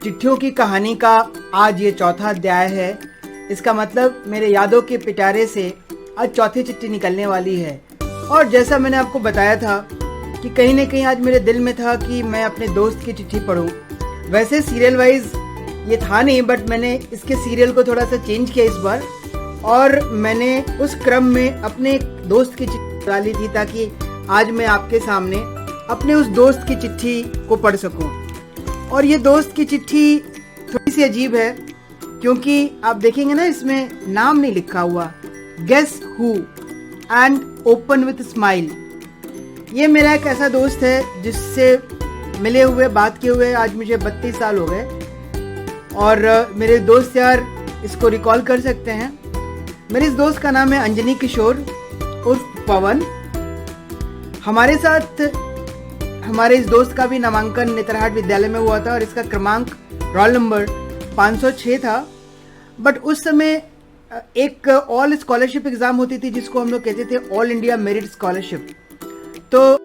चिट्ठियों की कहानी का आज ये चौथा अध्याय है। इसका मतलब मेरे यादों के पिटारे से आज चौथी चिट्ठी निकलने वाली है। और जैसा मैंने आपको बताया था कि कहीं ना कहीं आज मेरे दिल में था कि मैं अपने दोस्त की चिट्ठी पढूं। वैसे सीरियल वाइज ये था नहीं, बट मैंने इसके सीरियल को थोड़ा सा चेंज किया इस बार, और मैंने उस क्रम में अपने दोस्त की चिट्ठी डाली थी ताकि आज मैं आपके सामने अपने उस दोस्त की चिट्ठी को पढ़ सकूं। और ये दोस्त की चिट्ठी थोड़ी सी अजीब है क्योंकि आप देखेंगे ना, इसमें नाम नहीं लिखा हुआ, guess who and open with smile. ये मेरा एक ऐसा दोस्त है जिससे मिले हुए बात किए हुए आज मुझे 32 साल हो गए, और मेरे दोस्त यार इसको रिकॉल कर सकते हैं। मेरे इस दोस्त का नाम है अंजनी किशोर उर्फ पवन। हमारे साथ हमारे इस दोस्त का भी नामांकन नेतरहाट विद्यालय में हुआ था और इसका क्रमांक रोल नंबर 506 था। बट उस समय एक ऑल स्कॉलरशिप एग्जाम होती थी जिसको हम लोग कहते थे ऑल इंडिया मेरिट स्कॉलरशिप, तो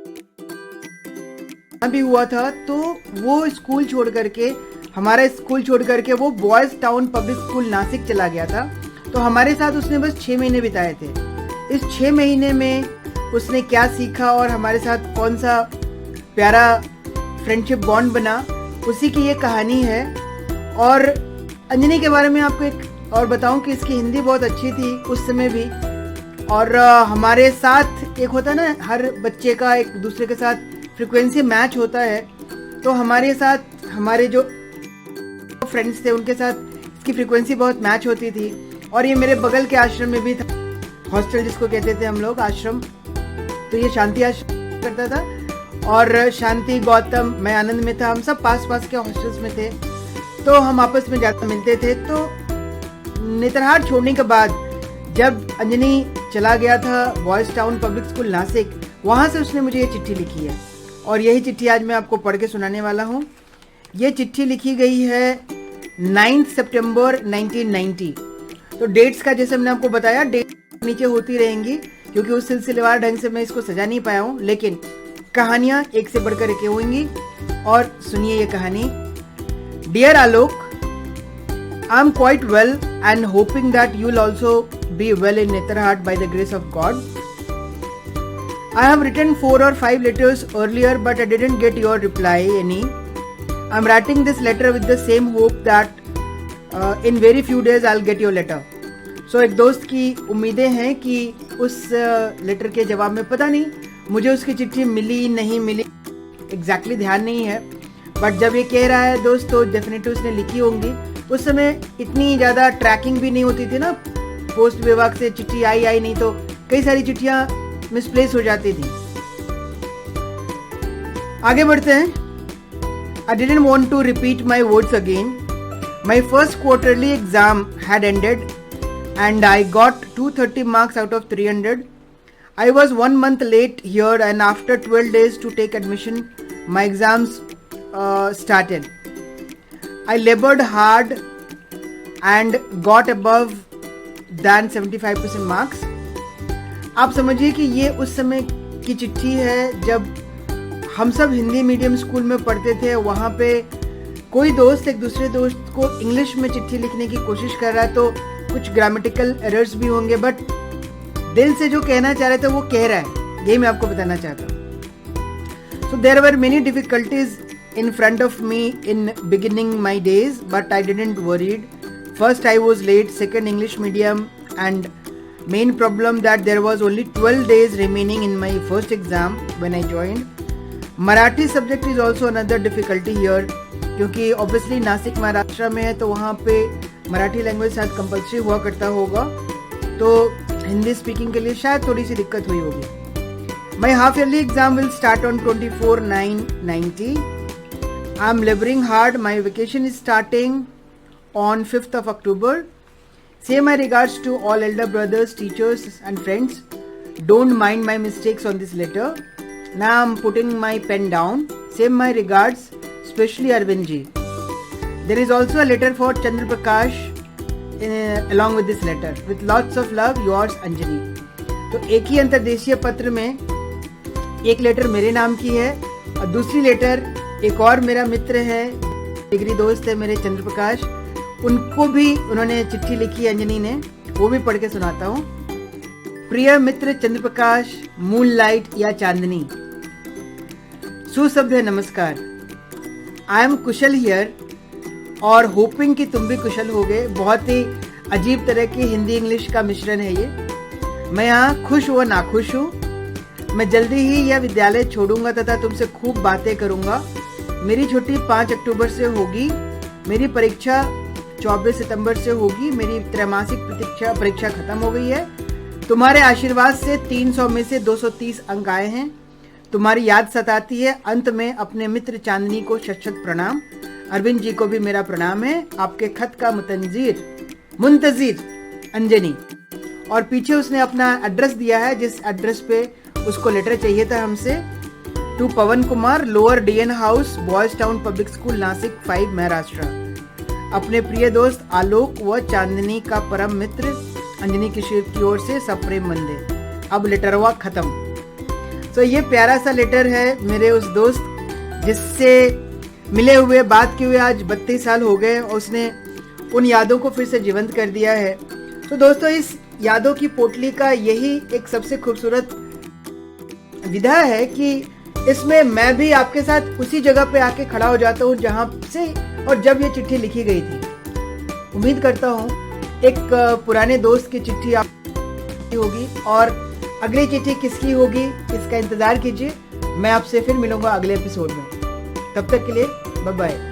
भी हुआ था। तो वो स्कूल छोड़ करके, हमारा स्कूल छोड़ करके वो boys town public school Nashik चला गया था। तो हमारे साथ उसने बस 6 महीने बिताए थे। इस 6 महीने में उसने क्या सीखा और हमारे साथ कौन सा प्यारा फ्रेंडशिप बॉन्ड बना, उसी की ये कहानी है। और अंजनी के बारे में आपको एक और बताऊं कि इसकी हिंदी बहुत अच्छी थी उस समय भी। और हमारे साथ एक होता है ना, हर बच्चे का एक दूसरे के साथ फ्रिक्वेंसी मैच होता है, तो हमारे साथ हमारे जो फ्रेंड्स थे उनके साथ इसकी फ्रिक्वेंसी बहुत मैच होती थी। और ये मेरे बगल के आश्रम में भी था, हॉस्टल जिसको कहते थे हम लोग, आश्रम। तो ये शांति आश्रम करता था और शांति, गौतम, मैं आनंद में था, हम सब पास पास के हॉस्टल्स में थे, तो हम आपस में ज़्यादा मिलते थे। तो नेतरहाट छोड़ने के बाद जब अंजनी चला गया था boys town public school Nashik, वहाँ से उसने मुझे ये चिट्ठी लिखी है और यही चिट्ठी आज मैं आपको पढ़ के सुनाने वाला हूँ। ये चिट्ठी लिखी गई है 9 सितंबर 1990। तो डेट्स का जैसे मैंने आपको बताया, डेट नीचे होती रहेंगी क्योंकि उस सिलसिलेवार ढंग से मैं इसको सजा नहीं पाया हूँ, लेकिन कहानियां एक से बढ़कर एक होंगी। और सुनिए ये कहानी। Dear Alok, I am quite well and hoping that you will also be well in Netarhat by the grace of God. I have written 4 or 5 letters earlier, but I didn't get your reply any. I'm writing this letter with the same hope that in very few days I'll get your letter. So एक दोस्त की उम्मीदें हैं कि उस letter के जवाब में, पता नहीं मुझे उसकी चिट्ठी मिली नहीं मिली, एग्जैक्टली ध्यान नहीं है, बट जब ये कह रहा है दोस्त तो डेफिनेटली उसने लिखी होंगी। उस समय इतनी ज़्यादा ट्रैकिंग भी नहीं होती थी ना, पोस्ट विभाग से चिट्ठी आई नहीं, तो कई सारी चिट्ठियाँ मिसप्लेस हो जाती थी। आगे बढ़ते हैं। I didn't want to repeat my words again. My first quarterly exam had ended and I got 230 marks out of 300. I was 1 month late here and after 12 days to take admission, my exams started. I labored hard and got above than 75% marks. आप समझिए कि ये उस समय की चिट्ठी है जब हम सब हिंदी मीडियम स्कूल में पढ़ते थे। वहाँ पे कोई दोस्त एक दूसरे दोस्त को इंग्लिश में चिट्ठी लिखने की कोशिश कर रहा है, तो कुछ ग्रामेटिकल एरर्स भी होंगे, बट दिल से जो कहना चाह रहे थे वो कह रहा है, यही मैं आपको बताना चाहता हूँ। So there were many difficulties in front of me in beginning my days, but I didn't worried. First I was late, second English medium, and main problem that there was only 12 days remaining in my first exam when I joined. Marathi subject is also another difficulty here क्योंकि obviously Nashik Maharashtra में है, तो वहाँ पे Marathi language शायद compulsory हुआ करता होगा, तो हिंदी स्पीकिंग के लिए शायद थोड़ी सी दिक्कत हुई होगी। My half yearly exam will start on 24/9/90. I'm laboring hard. My vacation is starting on 5th of October. Say my regards to all elder brothers, teachers and friends. Don't mind my mistakes on this letter. Now I'm putting my pen down. Say my regards, especially Arvind ji. There is also a letter for Chandra Prakash along with this letter. With lots of love, yours Anjani. तो एक ही अंतर्देशीय पत्र में एक letter मेरे नाम की है और दूसरी लेटर एक और मेरा मित्र है डिग्री दोस्त है मेरे चंद्र प्रकाश, उनको भी उन्होंने चिट्ठी लिखी अंजनी ने, वो भी पढ़ के सुनाता हूँ। प्रिय मित्र चंद्र प्रकाश, मून लाइट या चांदनी, सुशब्द नमस्कार। आई एम कुशल हियर और होपिंग कि तुम भी कुशल होगे। बहुत ही अजीब तरह की हिंदी इंग्लिश का मिश्रण है ये। मैं यहाँ खुश व नाखुश हूँ। मैं जल्दी ही यह विद्यालय छोड़ूंगा तथा तुमसे खूब बातें करूंगा। मेरी छुट्टी 5 अक्टूबर से होगी। मेरी परीक्षा 24 सितंबर से होगी। मेरी त्रैमासिक परीक्षा खत्म हो गई है। तुम्हारे आशीर्वाद से 300 में से 230 अंक आए हैं। तुम्हारी याद सताती है। अंत में अपने मित्र चांदनी को शत शत प्रणाम। अरविंद जी को भी मेरा प्रणाम है। आपके खत का मुंतजिर अंजनी। और पीछे उसने अपना एड्रेस दिया है, जिस एड्रेस पे उसको लेटर चाहिए था हमसे। To Pawan Kumar, lower DN house, boys town public school, Nashik 5, Maharashtra. अपने प्रिय दोस्त आलोक व चांदनी का परम मित्र अंजनी किशोर की ओर से सप्रेम वंदे। अब लेटरवा खत्म। तो ये प्यारा सा लेटर है मेरे उस दोस्त जिससे मिले हुए बात किए हुए आज 32 साल हो गए, और उसने उन यादों को फिर से जीवंत कर दिया है। तो दोस्तों, इस यादों की पोटली का यही एक सबसे खूबसूरत विधा है कि इसमें मैं भी आपके साथ उसी जगह पे आके खड़ा हो जाता हूँ जहाँ से और जब ये चिट्ठी लिखी गई थी। उम्मीद करता हूँ एक पुराने दोस्त की चिट्ठी आपकी होगी, और अगली चिट्ठी किसकी होगी इसका इंतजार कीजिए। मैं आपसे फिर मिलूंगा अगले एपिसोड में। तब तक के लिए बाय बाय।